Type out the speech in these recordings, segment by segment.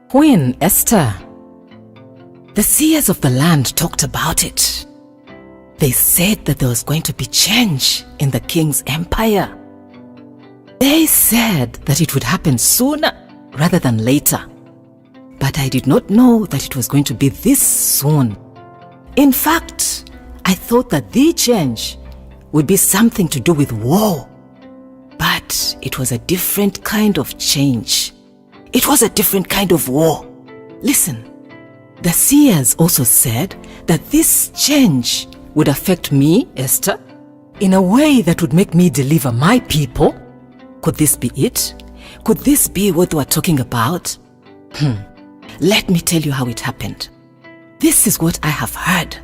Queen Esther. The seers of the land talked about it. They said that there was going to be change in the king's empire. They said that it would happen sooner rather than later. But I did not know that it was going to be this soon. In fact, I thought that the change would be something to do with war. But it was a different kind of change. It was a different kind of war. Listen, the seers also said that this change would affect me, Esther, in a way that would make me deliver my people. Could this be it? Could this be what they were talking about? Let me tell you how it happened. This is what I have heard.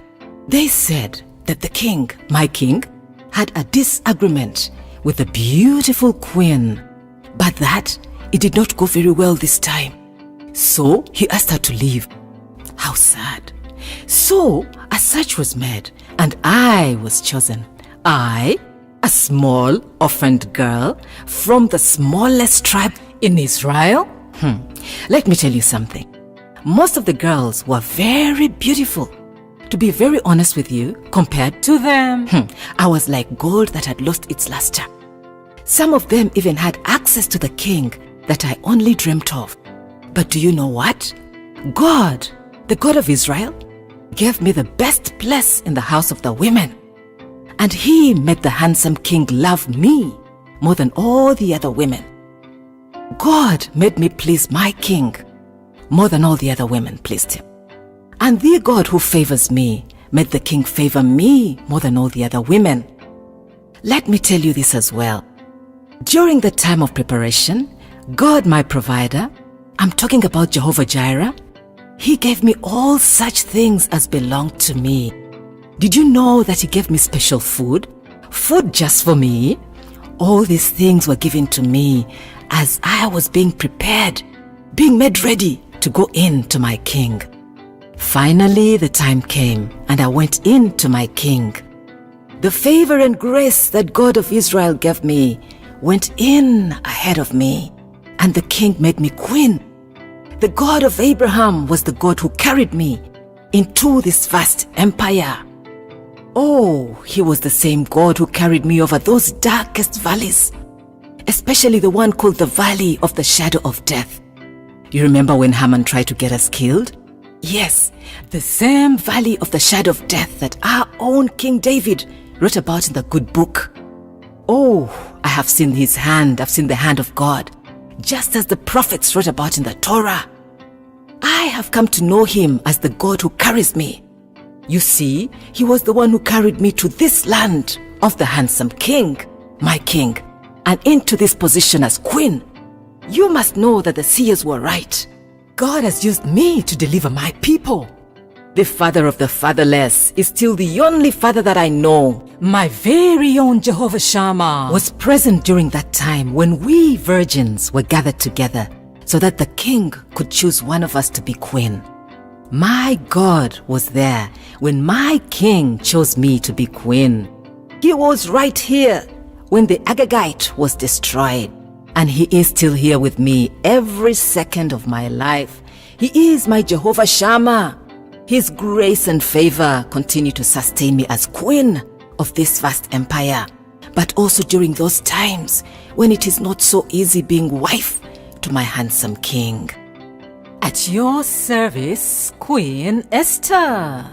They said that the king, my king, had a disagreement with a beautiful queen, but that it did not go very well this time. So he asked her to leave. How sad. So a search was made, and I was chosen. I, a small orphaned girl from the smallest tribe in Israel. Let me tell you something. Most of the girls were very beautiful. To be very honest with you, compared to them, I was like gold that had lost its luster. Some of them even had access to the king that I only dreamt of. But do you know what? God, the God of Israel, gave me the best place in the house of the women. And he made the handsome king love me more than all the other women. God made me please my king more than all the other women pleased him. And the God who favors me made the king favor me more than all the other women. Let me tell you this as well. During the time of preparation, God, my provider, I'm talking about Jehovah Jireh, he gave me all such things as belonged to me. Did you know that he gave me special food? Food just for me? All these things were given to me as I was being prepared, being made ready to go in to my king. Finally, the time came and I went in to my king. The favor and grace that God of Israel gave me went in ahead of me, and the king made me queen. The God of Abraham was the God who carried me into this vast empire. Oh, he was the same God who carried me over those darkest valleys, especially the one called the Valley of the Shadow of Death. You remember when Haman tried to get us killed? Yes, the same Valley of the Shadow of Death that our own King David wrote about in the good book. Oh, I have seen his hand, I've seen the hand of God, just as the prophets wrote about in the Torah. I have come to know him as the God who carries me. You see, he was the one who carried me to this land of the handsome king, my king, and into this position as queen. You must know that the seers were right. God has used me to deliver my people. The father of the fatherless is still the only father that I know. My very own Jehovah Shammah was present during that time when we virgins were gathered together so that the king could choose one of us to be queen. My God was there when my king chose me to be queen. He was right here when the Agagite was destroyed. And he is still here with me every second of my life. He is my Jehovah Shammah. His grace and favor continue to sustain me as queen of this vast empire, but also during those times when it is not so easy being wife to my handsome king. At your service, Queen Esther.